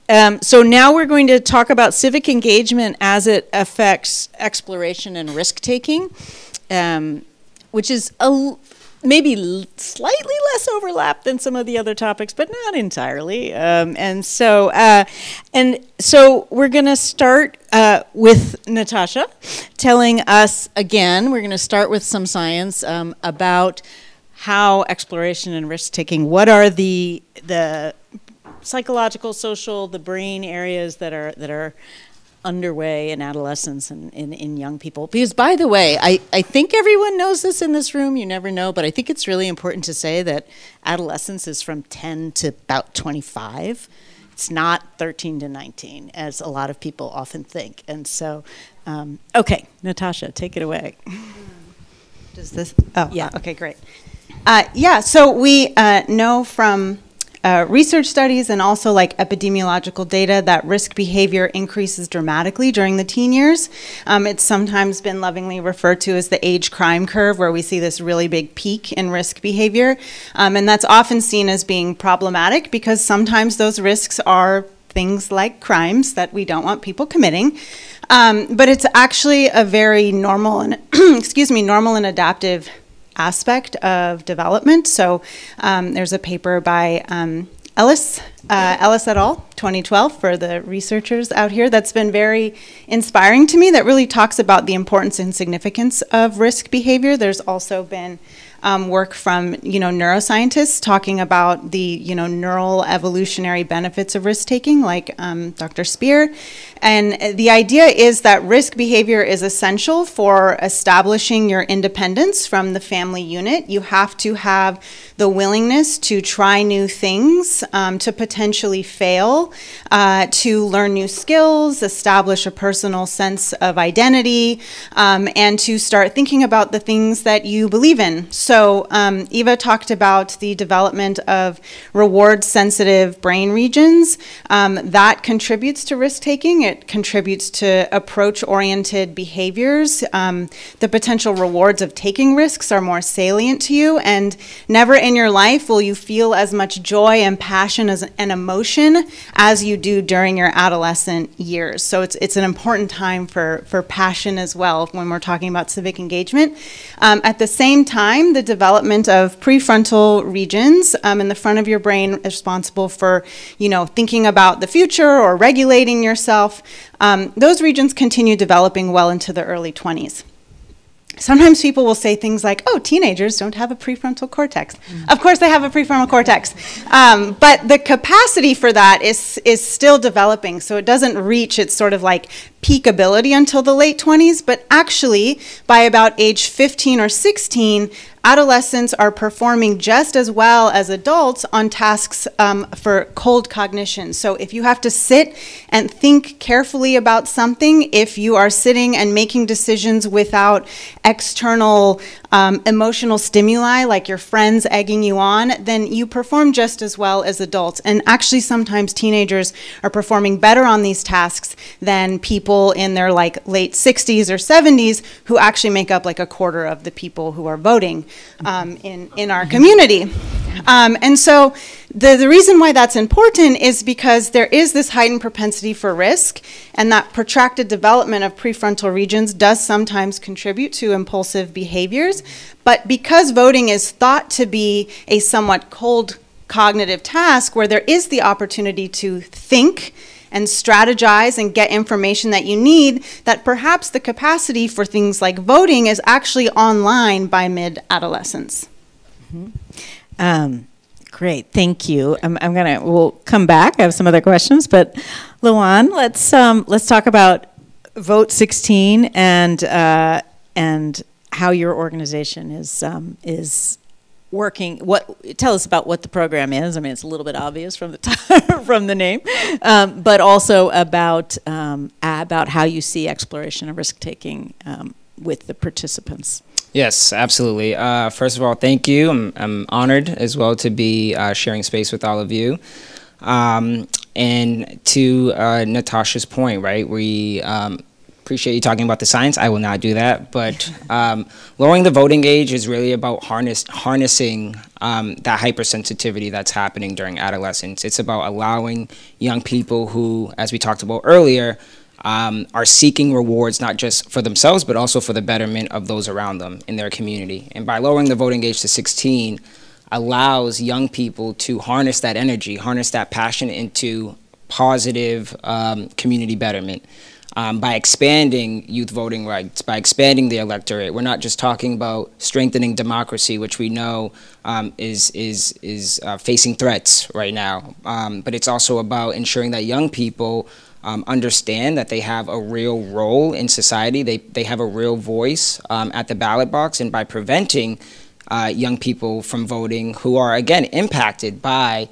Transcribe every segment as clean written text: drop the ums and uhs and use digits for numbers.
So now we're going to talk about civic engagement as it affects exploration and risk-taking, which is maybe slightly less overlap than some of the other topics, but not entirely. And so we're going to start with Natasha telling us again. We're going to start with some science about how exploration and risk-taking. What are the psychological, social, the brain areas that are underway in adolescence and in young people? Because, by the way, I think everyone knows this in this room. You never know, but I think it's really important to say that adolescence is from 10 to about 25. It's not 13 to 19, as a lot of people often think. And so, okay, Natasha, take it away. Does this? Oh, yeah. Okay, great. So we know from research studies and also like epidemiological data that risk behavior increases dramatically during the teen years. It's sometimes been lovingly referred to as the age crime curve, where we see this really big peak in risk behavior. And that's often seen as being problematic because sometimes those risks are things like crimes that we don't want people committing. But it's actually a very normal and normal and adaptive aspect of development. So there's a paper by Ellis et al., 2012, for the researchers out here, that's been very inspiring to me, that really talks about the importance and significance of risk behavior. There's also been work from neuroscientists talking about the neural evolutionary benefits of risk-taking, like Dr. Spear. And the idea is that risk behavior is essential for establishing your independence from the family unit. You have to have the willingness to try new things, to potentially fail, to learn new skills, establish a personal sense of identity, and to start thinking about the things that you believe in. So Eva talked about the development of reward-sensitive brain regions. That contributes to risk-taking. It contributes to approach-oriented behaviors. The potential rewards of taking risks are more salient to you, and never in your life will you feel as much joy and passion and emotion as you do during your adolescent years. So it's an important time for passion as well when we're talking about civic engagement. At the same time, the development of prefrontal regions in the front of your brain responsible for, thinking about the future or regulating yourself, those regions continue developing well into the early 20s. Sometimes people will say things like, oh, teenagers don't have a prefrontal cortex. Mm-hmm. Of course they have a prefrontal cortex. But the capacity for that is still developing. So it doesn't reach its sort of like peak ability until the late 20s. But actually, by about age 15 or 16, adolescents are performing just as well as adults on tasks for cold cognition. So if you have to sit and think carefully about something, if you are sitting and making decisions without external emotional stimuli, like your friends egging you on, then you perform just as well as adults. And actually, sometimes teenagers are performing better on these tasks than people in their late 60s or 70s who actually make up like a quarter of the people who are voting in our community. And so the reason why that's important is because there is this heightened propensity for risk, and that protracted development of prefrontal regions does sometimes contribute to impulsive behaviors. But because voting is thought to be a somewhat cold cognitive task where there is the opportunity to think and strategize and get information that you need, that perhaps the capacity for things like voting is actually online by mid-adolescence. Mm-hmm. Great, thank you. We'll come back. I have some other questions, but LaJuan, let's talk about Vote16 and how your organization is working. Tell us about what the program is. I mean, it's a little bit obvious from the from the name, but also about how you see exploration and risk taking with the participants. Yes, absolutely. First of all, thank you. I'm honored as well to be sharing space with all of you. And to Natasha's point, right, we appreciate you talking about the science. I will not do that, but lowering the voting age is really about harnessing that hypersensitivity that's happening during adolescence. It's about allowing young people who, as we talked about earlier, are seeking rewards not just for themselves, but also for the betterment of those around them in their community. And by lowering the voting age to 16, allows young people to harness that energy, harness that passion into positive community betterment. By expanding youth voting rights, by expanding the electorate, we're not just talking about strengthening democracy, which we know is facing threats right now, but it's also about ensuring that young people understand that they have a real role in society, they have a real voice at the ballot box, and by preventing young people from voting who are, again, impacted by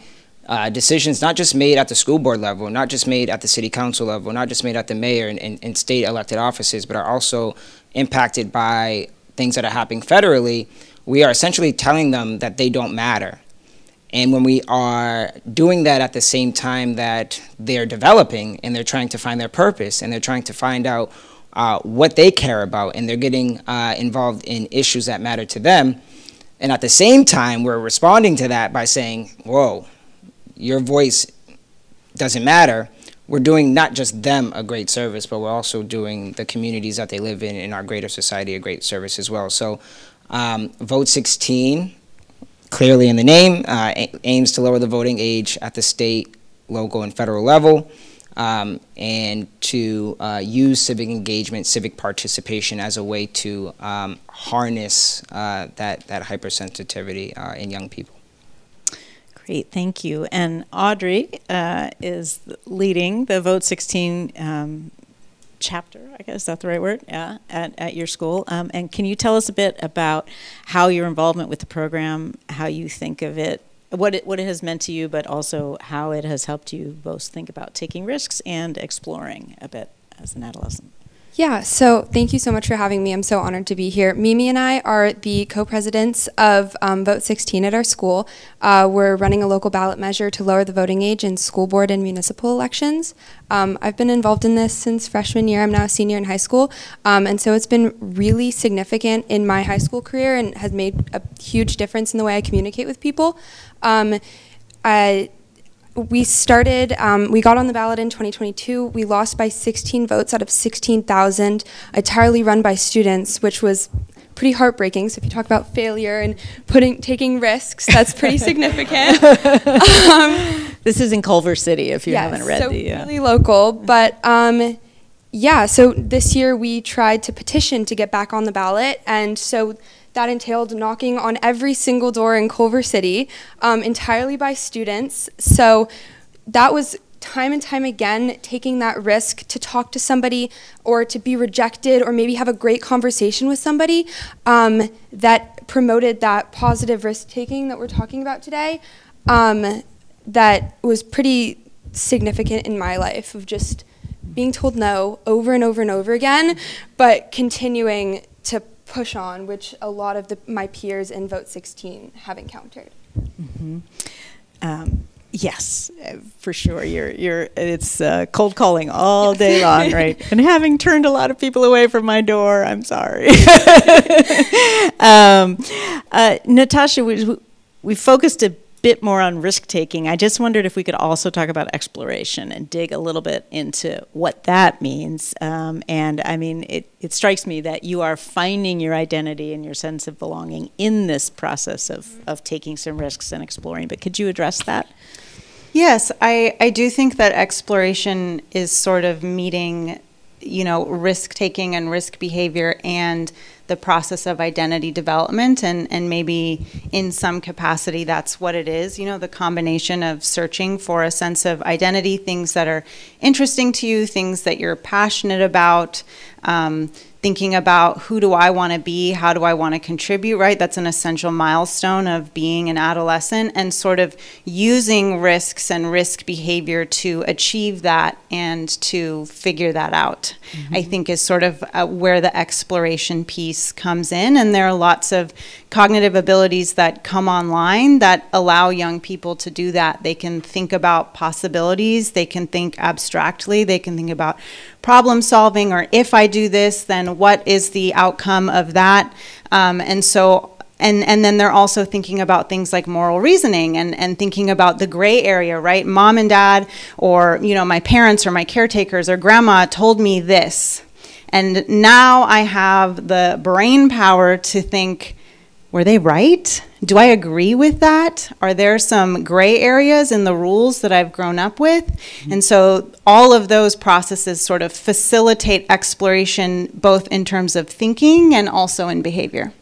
decisions not just made at the school board level, not just made at the city council level, not just made at the mayor and state elected offices, but are also impacted by things that are happening federally, we are essentially telling them that they don't matter. And when we are doing that at the same time that they're developing and they're trying to find their purpose and they're trying to find out what they care about and they're getting involved in issues that matter to them, and at the same time we're responding to that by saying, whoa, your voice doesn't matter, we're doing not just them a great service, but we're also doing the communities that they live in our greater society a great service as well. So Vote16, clearly in the name, aims to lower the voting age at the state, local, and federal level, and to use civic engagement, civic participation as a way to harness that hypersensitivity in young people. Great, thank you. And Audrey is leading the Vote16 chapter, I guess, is that the right word? Yeah, at your school. And can you tell us a bit about how your involvement with the program, how you think of it, what it has meant to you, but also how it has helped you both think about taking risks and exploring a bit as an adolescent? Yeah, so thank you so much for having me. I'm so honored to be here. Mimi and I are the co-presidents of Vote16 at our school. We're running a local ballot measure to lower the voting age in school board and municipal elections. I've been involved in this since freshman year. I'm now a senior in high school. And so it's been really significant in my high school career and has made a huge difference in the way I communicate with people. We started, we got on the ballot in 2022. We lost by 16 votes out of 16,000, entirely run by students, which was pretty heartbreaking. So if you talk about failure and taking risks, that's pretty significant. This is in Culver City, if you haven't read the... really local. But yeah, so this year we tried to petition to get back on the ballot. And so that entailed knocking on every single door in Culver City, entirely by students. So that was time and time again taking that risk to talk to somebody or to be rejected or maybe have a great conversation with somebody that promoted that positive risk-taking that we're talking about today. That was pretty significant in my life, of just being told no over and over and over again, but continuing to push on, which a lot of my peers in Vote16 have encountered. Mm-hmm. Yes, for sure. It's cold calling all day long, right? And having turned a lot of people away from my door, I'm sorry. Natasha, we focused a bit more on risk-taking. I just wondered if we could also talk about exploration and dig a little bit into what that means. And I mean, it strikes me that you are finding your identity and your sense of belonging in this process of taking some risks and exploring. But could you address that? Yes, I do think that exploration is sort of meeting, risk-taking and risk behavior and the process of identity development, and maybe in some capacity that's what it is, the combination of searching for a sense of identity, things that are interesting to you, things that you're passionate about, thinking about who do I want to be, how do I want to contribute, right? That's an essential milestone of being an adolescent, and sort of using risks and risk behavior to achieve that and to figure that out, I think is sort of where the exploration piece comes in. And there are lots of cognitive abilities that come online that allow young people to do that. They can think about possibilities, they can think abstractly, they can think about problem solving, or if I do this, then what is the outcome of that? And so And then they're also thinking about things like moral reasoning and thinking about the gray area, right? Mom and dad, or, you know, my parents or my caretakers or grandma told me this. And now I have the brain power to think, were they right? Do I agree with that? Are there some gray areas in the rules that I've grown up with? And so all of those processes sort of facilitate exploration, both in terms of thinking and also in behavior.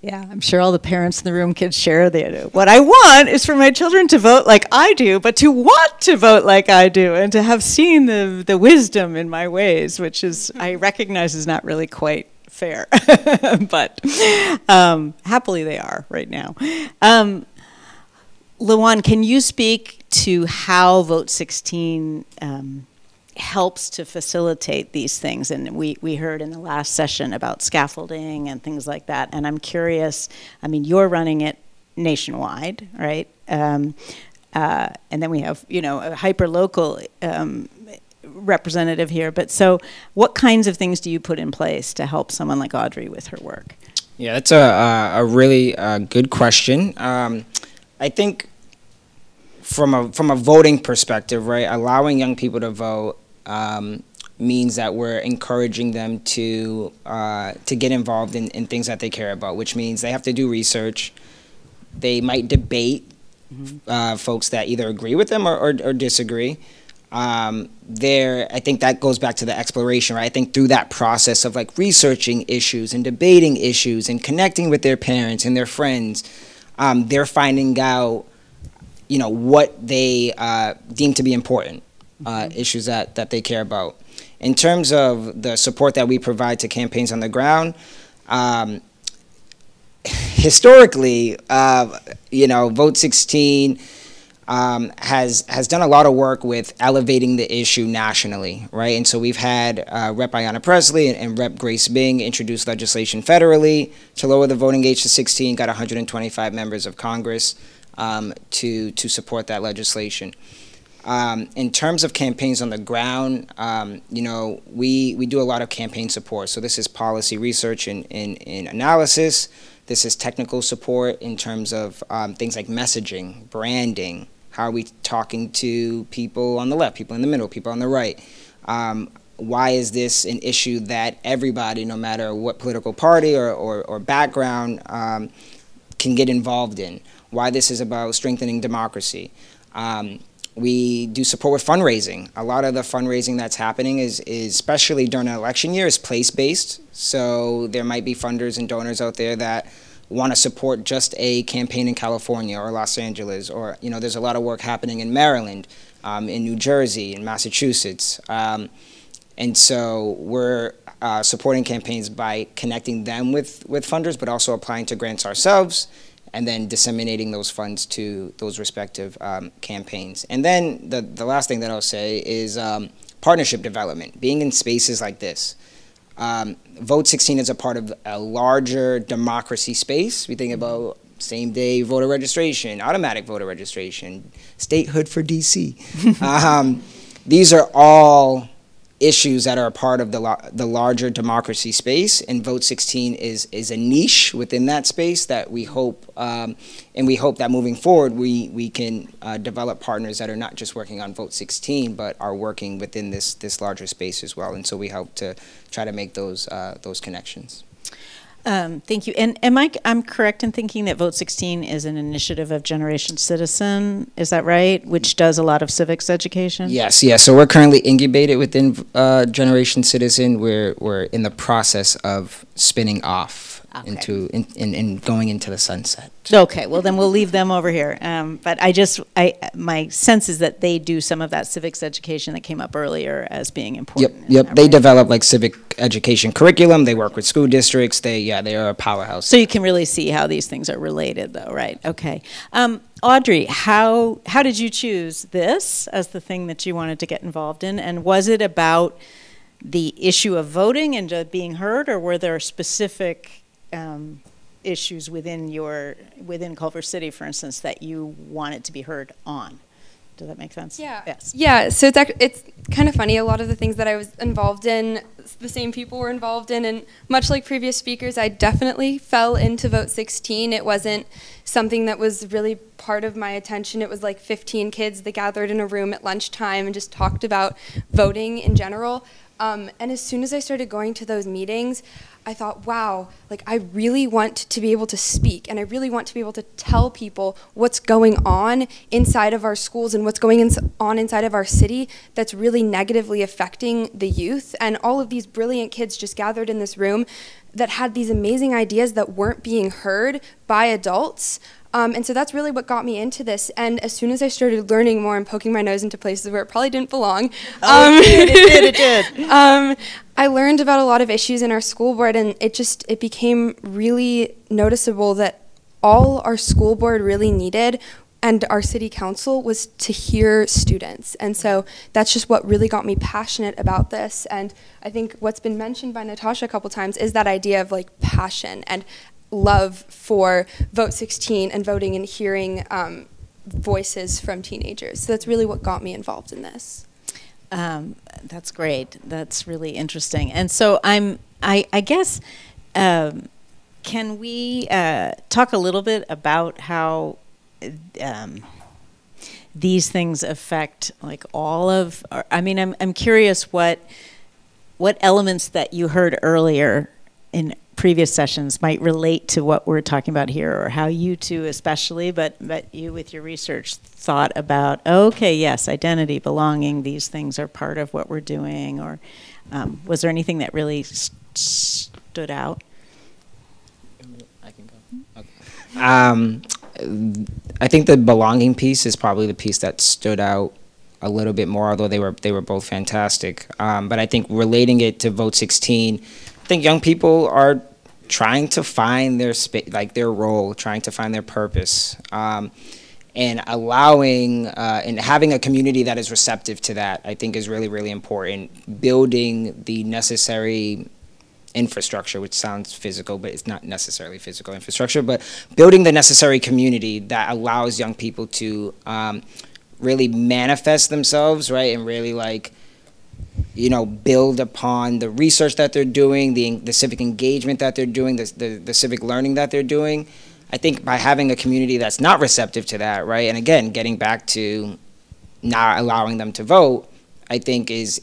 Yeah, I'm sure all the parents in the room can share that. What I want is for my children to vote like I do, but to want to vote like I do, and to have seen the wisdom in my ways, which is, I recognize is not really quite fair, but happily they are right now. LaJuan, can you speak to how Vote16 helps to facilitate these things? And we heard in the last session about scaffolding and things like that. And I'm curious, I mean, you're running it nationwide, right? And then we have, you know, a hyper-local representative here. But so what kinds of things do you put in place to help someone like Audrey with her work? Yeah, that's a really good question. I think from a voting perspective, right, allowing young people to vote means that we're encouraging them to get involved in things that they care about, which means they have to do research. They might debate folks that either agree with them or disagree. I think that goes back to the exploration, right? I think through that process of like researching issues and debating issues and connecting with their parents and their friends, they're finding out, you know, what they deem to be important, issues that they care about. In terms of the support that we provide to campaigns on the ground, historically, you know, Vote16 has done a lot of work with elevating the issue nationally, right? And so we've had Rep. Ayanna Presley and Rep. Grace Bing introduce legislation federally to lower the voting age to 16, got 125 members of Congress to support that legislation. In terms of campaigns on the ground, you know, we do a lot of campaign support. So this is policy research and analysis. This is technical support in terms of things like messaging, branding. How are we talking to people on the left, people in the middle, people on the right? Why is this an issue that everybody, no matter what political party or background, can get involved in? Why this is about strengthening democracy? We do support with fundraising. A lot of the fundraising that's happening is especially during an election year, is place-based. So there might be funders and donors out there that want to support just a campaign in California or Los Angeles, or, you know, there's a lot of work happening in Maryland, in New Jersey, in Massachusetts. And so we're supporting campaigns by connecting them with funders, but also applying to grants ourselves, and then disseminating those funds to those respective campaigns. And then the last thing that I'll say is partnership development, being in spaces like this. Vote16 is a part of a larger democracy space. We think about same-day voter registration, automatic voter registration, statehood for DC. These are all issues that are a part of the larger democracy space, and Vote16 is a niche within that space that we hope, and we hope that moving forward we can develop partners that are not just working on Vote16 but are working within this larger space as well. And so we hope to try to make those connections. Thank you. And I'm correct in thinking that Vote16 is an initiative of Generation Citizen, is that right? Which does a lot of civics education? Yes, yes. So we're currently incubated within Generation Citizen. We're in the process of spinning off into going into the sunset. Okay, well then we'll leave them over here. But my sense is that they do some of that civics education that came up earlier as being important. Yep. They develop like civic education curriculum. They work with school districts. They are a powerhouse. So you can really see how these things are related, though, right? Okay. Audrey, how did you choose this as the thing that you wanted to get involved in? And was it about the issue of voting and being heard, or were there specific issues within Culver City, for instance, that you wanted to be heard on? Does that make sense? Yeah. Yes. Yeah. So it's kind of funny. A lot of the things that I was involved in, the same people were involved in, and much like previous speakers, I definitely fell into Vote16. It wasn't something that was really part of my attention. It was like 15 kids that gathered in a room at lunchtime and just talked about voting in general. And as soon as I started going to those meetings, I thought, wow, like I really want to be able to speak, and I really want to be able to tell people what's going on inside of our schools and what's going on inside of our city that's really negatively affecting the youth. And all of these brilliant kids just gathered in this room that had these amazing ideas that weren't being heard by adults. And so that's really what got me into this. And as soon as I started learning more and poking my nose into places where it probably didn't belong, It did. I learned about a lot of issues in our school board, and it became really noticeable that all our school board really needed and our city council was to hear students. And so that's just what really got me passionate about this. And I think what's been mentioned by Natasha a couple times is that idea of like passion and love for Vote16 and voting and hearing voices from teenagers. So that's really what got me involved in this. That's great. That's really interesting. And so I guess, can we talk a little bit about how these things affect like all of, I'm curious what elements that you heard earlier in previous sessions might relate to what we're talking about here, or how you two especially, but you with your research thought about, okay, yes, identity, belonging, these things are part of what we're doing, or was there anything that really stood out? I can go. Okay. I think the belonging piece is probably the piece that stood out a little bit more, although they were both fantastic. But I think relating it to Vote16, I think young people are trying to find their their role, trying to find their purpose, and allowing and having a community that is receptive to that, I think is really, really important. Building the necessary infrastructure, which sounds physical, but it's not necessarily physical infrastructure, but building the necessary community that allows young people to really manifest themselves, right, and really build upon the research that they're doing, the civic engagement that they're doing, the civic learning that they're doing. I think by having a community that's not receptive to that, right, and again, getting back to not allowing them to vote, I think is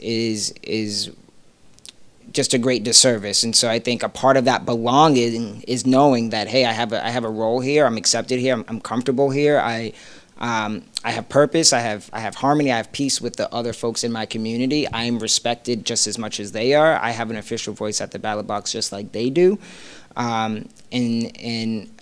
just a great disservice. And so I think a part of that belonging is knowing that, hey, I have a role here, I'm accepted here, I'm comfortable here, I have purpose, I have harmony, I have peace with the other folks in my community. I am respected just as much as they are. I have an official voice at the ballot box just like they do. And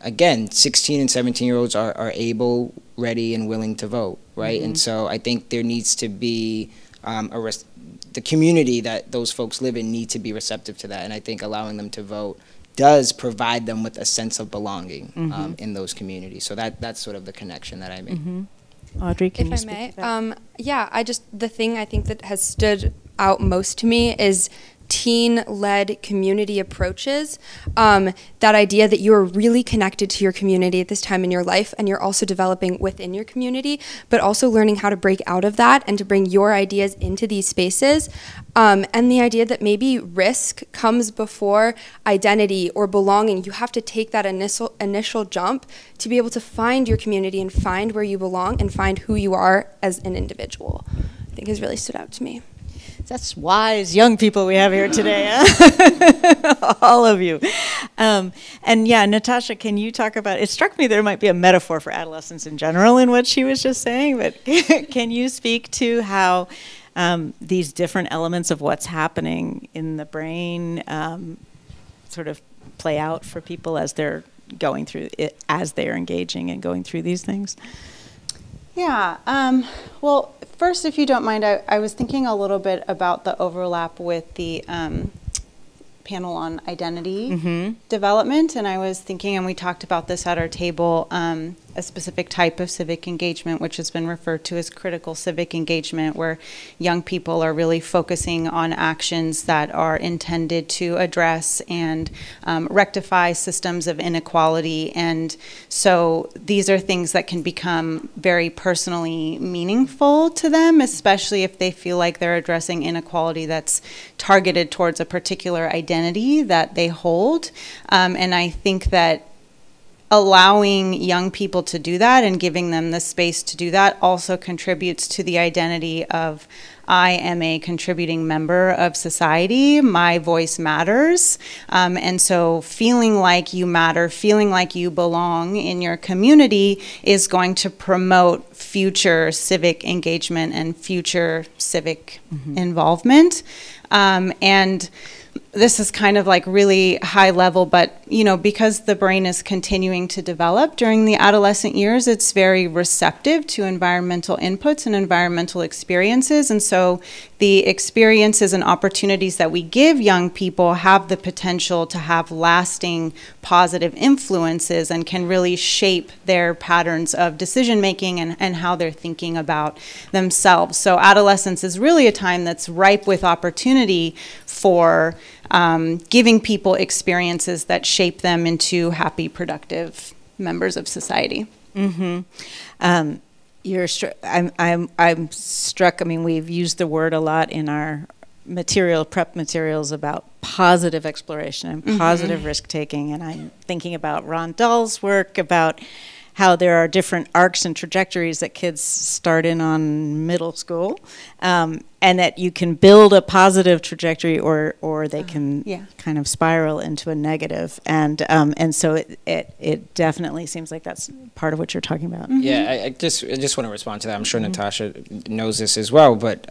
again, 16 and 17-year-olds are able, ready, and willing to vote, right? Mm-hmm. And so I think there needs to be the community that those folks live in need to be receptive to that. And I think allowing them to vote does provide them with a sense of belonging in those communities. So that's sort of the connection that I make. Mm-hmm. Audrey, can you speak to that? Yeah, the thing I think that has stood out most to me is teen-led community approaches. That idea that you're really connected to your community at this time in your life, and you're also developing within your community, but also learning how to break out of that and to bring your ideas into these spaces. And the idea that maybe risk comes before identity or belonging. You have to take that initial jump to be able to find your community and find where you belong and find who you are as an individual, I think has really stood out to me. That's wise young people we have here today, all of you. And yeah, Natasha, can you talk about, it struck me there might be a metaphor for adolescence in general in what she was just saying, but can you speak to how these different elements of what's happening in the brain sort of play out for people as they're going through it, as they're engaging and going through these things? Yeah, well, first, if you don't mind, I was thinking a little bit about the overlap with the panel on identity development, and I was thinking, and we talked about this at our table, a specific type of civic engagement, which has been referred to as critical civic engagement, where young people are really focusing on actions that are intended to address and rectify systems of inequality. And so these are things that can become very personally meaningful to them, especially if they feel like they're addressing inequality that's targeted towards a particular identity that they hold. And I think that allowing young people to do that and giving them the space to do that also contributes to the identity of, I am a contributing member of society, my voice matters. And so feeling like you matter, feeling like you belong in your community is going to promote future civic engagement and future civic involvement. And this is kind of like really high level, but you know, because the brain is continuing to develop during the adolescent years, it's very receptive to environmental inputs and environmental experiences. And so the experiences and opportunities that we give young people have the potential to have lasting positive influences and can really shape their patterns of decision making and how they're thinking about themselves. So adolescence is really a time that's ripe with opportunity for giving people experiences that shape them into happy, productive members of society. I'm struck. I mean, we've used the word a lot in our prep materials about positive exploration and positive risk taking, and I'm thinking about Ron Dahl's work about how there are different arcs and trajectories that kids start in on middle school, and that you can build a positive trajectory or they can kind of spiral into a negative. And so it definitely seems like that's part of what you're talking about. Yeah, I just want to respond to that. I'm sure Natasha knows this as well, but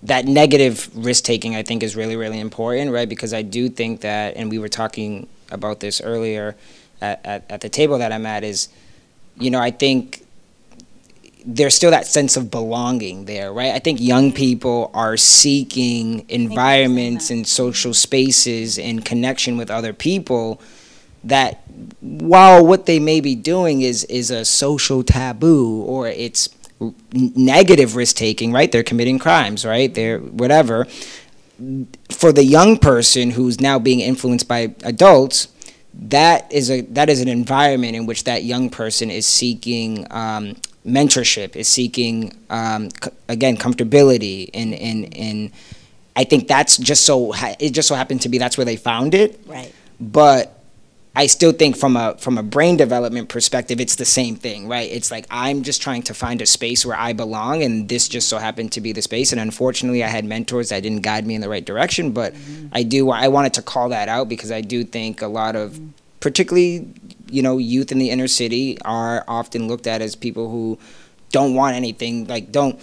that negative risk-taking, I think, is really, really important, right? Because I do think that, and we were talking about this earlier at the table that I'm at, is, you know, I think there's still that sense of belonging there, right? I think young people are seeking environments and social spaces and connection with other people that, while what they may be doing is a social taboo or it's negative risk-taking, right? They're committing crimes, right? They're whatever. For the young person who's now being influenced by adults, that is an environment in which that young person is seeking mentorship, is seeking again comfortability, and I think that's it just so happened to be that's where they found it. Right. But I still think from a brain development perspective, it's the same thing, right? It's like I'm just trying to find a space where I belong, and this just so happened to be the space. And unfortunately, I had mentors that didn't guide me in the right direction. But I wanted to call that out because I do think a lot of, particularly, you know, youth in the inner city are often looked at as people who don't want anything, like don't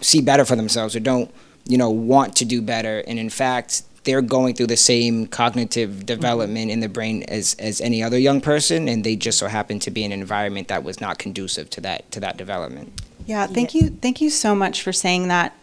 see better for themselves or don't, you know, want to do better. And in fact, they're going through the same cognitive development in the brain as any other young person, and they just so happen to be in an environment that was not conducive to that development. Yeah, thank you so much for saying that.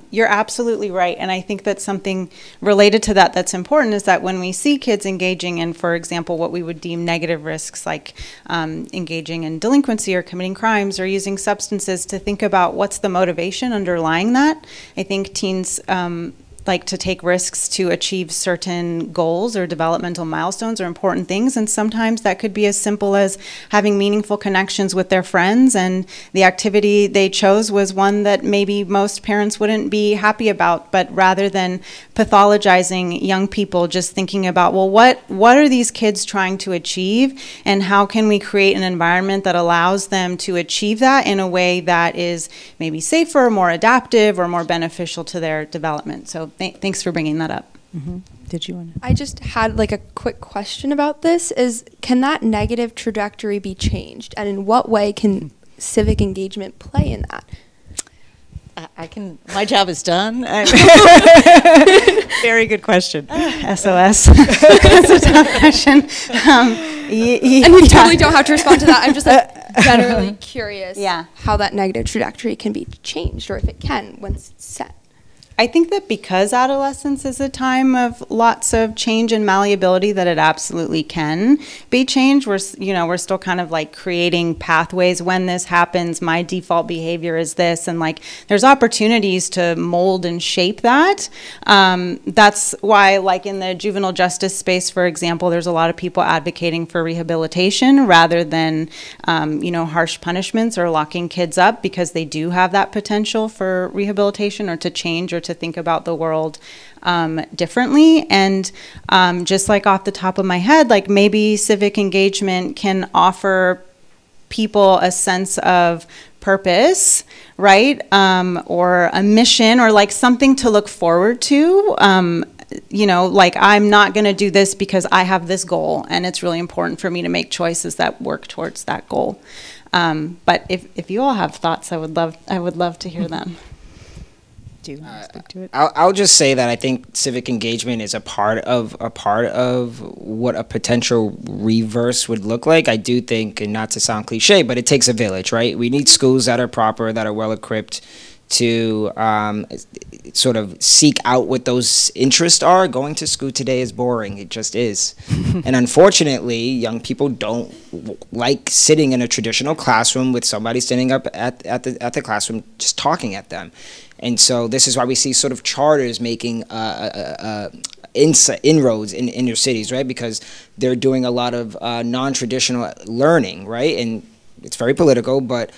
You're absolutely right, and I think that something related to that that's important is that when we see kids engaging in, for example, what we would deem negative risks, like engaging in delinquency or committing crimes or using substances, to think about what's the motivation underlying that. I think teens like to take risks to achieve certain goals or developmental milestones or important things, and sometimes that could be as simple as having meaningful connections with their friends, and the activity they chose was one that maybe most parents wouldn't be happy about. But rather than pathologizing young people, just thinking about, well, what are these kids trying to achieve, and how can we create an environment that allows them to achieve that in a way that is maybe safer, more adaptive, or more beneficial to their development. So thanks for bringing that up. Did you want to? I just had like a quick question about this. Can that negative trajectory be changed? And in what way can civic engagement play in that? My job is done. Very good question. SOS. That's a tough question. And you totally don't have to respond to that. I'm just like generally curious how that negative trajectory can be changed, or if it can once it's set. I think that because adolescence is a time of lots of change and malleability, that it absolutely can be changed. We're still kind of like creating pathways. When this happens, my default behavior is this, and like there's opportunities to mold and shape that. That's why, like in the juvenile justice space, for example, there's a lot of people advocating for rehabilitation rather than harsh punishments or locking kids up, because they do have that potential for rehabilitation or to change or to think about the world differently. And just like off the top of my head, like maybe civic engagement can offer people a sense of purpose, right? Or a mission, or like something to look forward to. Like I'm not going to do this because I have this goal, and it's really important for me to make choices that work towards that goal. But if you all have thoughts, I would love to hear them. Do you want to speak to it? I'll just say that I think civic engagement is a part of what a potential reverse would look like. I do think, and not to sound cliche, but it takes a village, right? We need schools that are proper, that are well equipped to sort of seek out what those interests are. Going to school today is boring. It just is. And unfortunately, young people don't like sitting in a traditional classroom with somebody standing up at the classroom just talking at them. And so this is why we see sort of charters making inroads in inner cities, right? Because they're doing a lot of non-traditional learning, right? And it's very political, but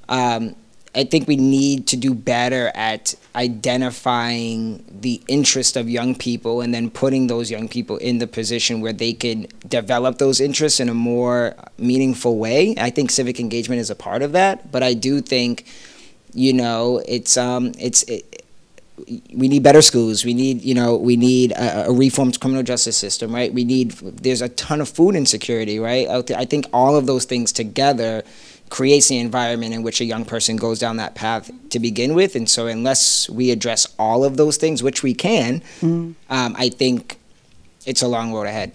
I think we need to do better at identifying the interest of young people and then putting those young people in the position where they can develop those interests in a more meaningful way. I think civic engagement is a part of that, but I do think, we need better schools. We need a reformed criminal justice system, right? There's a ton of food insecurity, right? I think all of those things together creates the environment in which a young person goes down that path to begin with. And so unless we address all of those things, which we can, I think it's a long road ahead.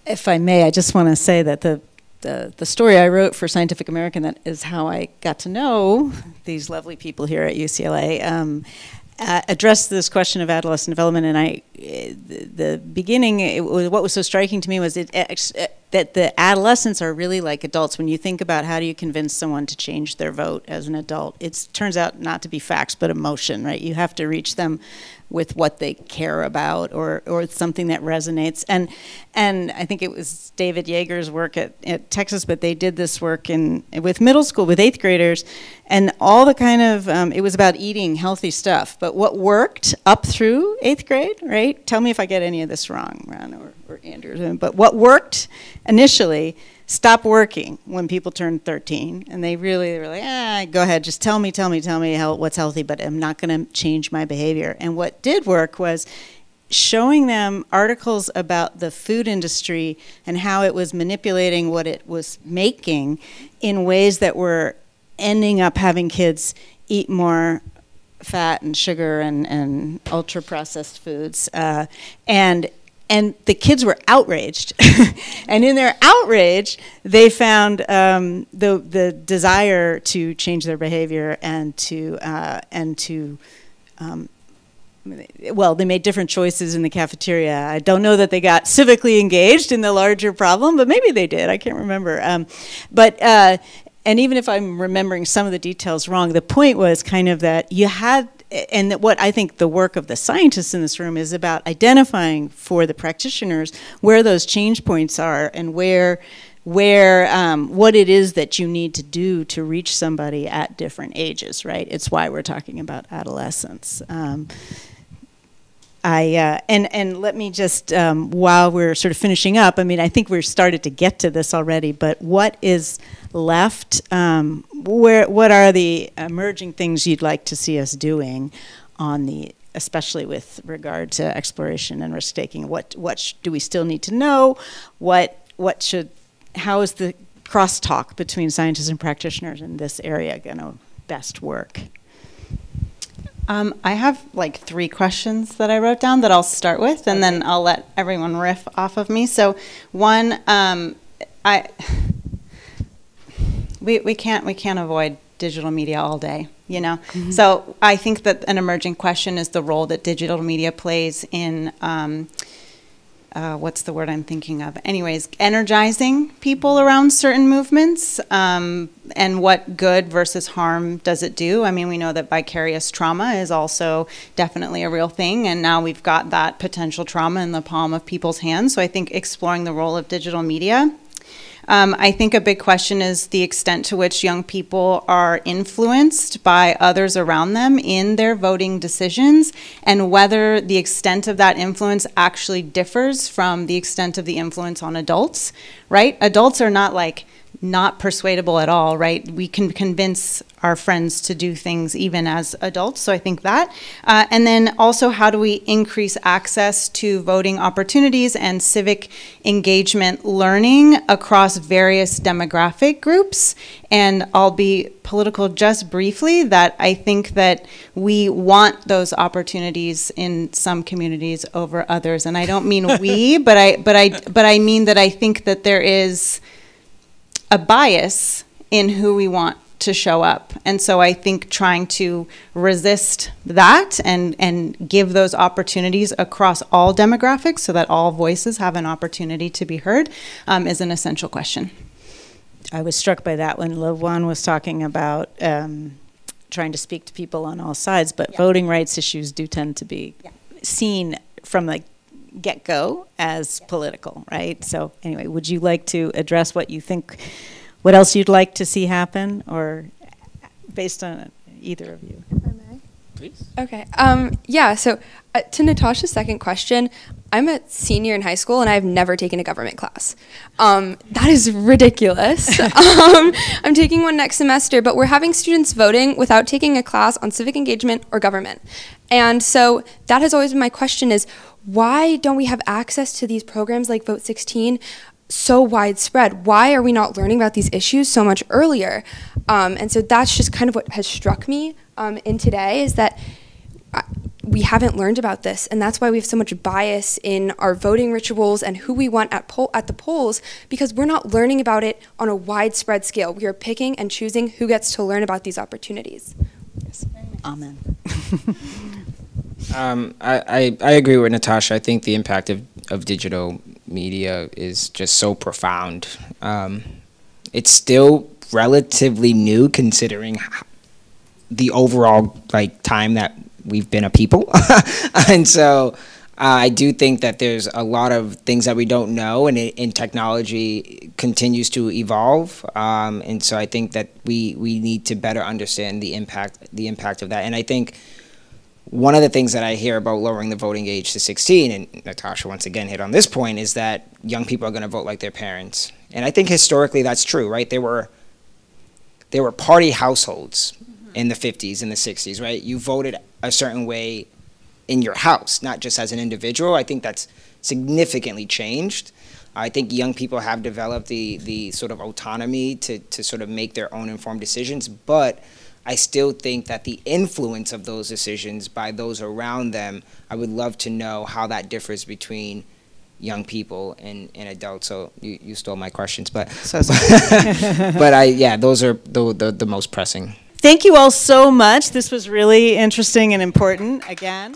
If I may, I just want to say that the story I wrote for Scientific American, that is how I got to know these lovely people here at UCLA, addressed this question of adolescent development. And the beginning, what was so striking to me was that the adolescents are really like adults. When you think about how do you convince someone to change their vote as an adult, it turns out not to be facts but emotion, right? You have to reach them with what they care about, or something that resonates. And I think it was David Yeager's work at Texas, but they did this work with middle school, with 8th graders, and all the kind of, it was about eating healthy stuff. But what worked up through 8th grade, right? Tell me if I get any of this wrong, Ron or Andrew. But what worked initially stopped working when people turned 13, and they were like, go ahead, just tell me what's healthy, but I'm not going to change my behavior. And what did work was showing them articles about the food industry and how it was manipulating what it was making in ways that were ending up having kids eat more fat and sugar and ultra-processed foods. And the kids were outraged. And in their outrage, they found the desire to change their behavior and to they made different choices in the cafeteria. I don't know that they got civically engaged in the larger problem, but maybe they did. I can't remember. And even if I'm remembering some of the details wrong, the point was kind of that you had, and that what I think the work of the scientists in this room is about identifying for the practitioners where those change points are and where what it is that you need to do to reach somebody at different ages, right? It's why we're talking about adolescence. And let me just, while we're sort of finishing up, I mean, I think we've started to get to this already, but what is left? What are the emerging things you'd like to see us doing especially with regard to exploration and risk taking? What do we still need to know? How is the crosstalk between scientists and practitioners in this area going to best work? I have like 3 questions that I wrote down that I'll start with, and then I'll let everyone riff off of me. So one, we can't avoid digital media all day, you know? So I think that an emerging question is the role that digital media plays in, what's the word I'm thinking of? Anyways, energizing people around certain movements, and what good versus harm does it do? I mean, we know that vicarious trauma is also definitely a real thing, and now we've got that potential trauma in the palm of people's hands. So I think exploring the role of digital media. I think a big question is the extent to which young people are influenced by others around them in their voting decisions, and whether the extent of that influence actually differs from the extent of the influence on adults, right? Adults are not like not persuadable at all, right? We can convince our friends to do things even as adults, so I think that. And then also, how do we increase access to voting opportunities and civic engagement learning across various demographic groups? And I'll be political just briefly, that I think that we want those opportunities in some communities over others. And I don't mean we, but I mean that I think that there is a bias in who we want to show up. And so I think trying to resist that and give those opportunities across all demographics so that all voices have an opportunity to be heard is an essential question. I was struck by that when LaJuan was talking about trying to speak to people on all sides, but voting rights issues do tend to be seen from the get-go as political, right? So anyway, would you like to address what you think, what else you'd like to see happen, or based on either of you? If I may. Please. Okay. Yeah, so to Natasha's second question, I'm a senior in high school and I've never taken a government class. That is ridiculous. I'm taking one next semester, but we're having students voting without taking a class on civic engagement or government. And so that has always been my question is, why don't we have access to these programs like Vote16 so widespread? Why are we not learning about these issues so much earlier? And so that's just kind of what has struck me in today, is that we haven't learned about this, and that's why we have so much bias in our voting rituals and who we want at the polls, because we're not learning about it on a widespread scale. We are picking and choosing who gets to learn about these opportunities. Yes. Amen. I agree with Natasha. I think the impact of digital media is just so profound. It's still relatively new considering the overall time that we've been a people. And so I do think that there's a lot of things that we don't know, and technology continues to evolve. And so I think that we need to better understand the impact of that. And I think one of the things that I hear about lowering the voting age to 16, and Natasha once again hit on this point, is that young people are going to vote like their parents. And I think historically that's true, right? There were party households in the 50s and the 60s, right? You voted a certain way in your house, not just as an individual. I think that's significantly changed. I think young people have developed the sort of autonomy to sort of make their own informed decisions, but I still think that the influence of those decisions by those around them, I would love to know how that differs between young people and adults. So you stole my questions, but yeah, those are the most pressing. Thank you all so much. This was really interesting and important again.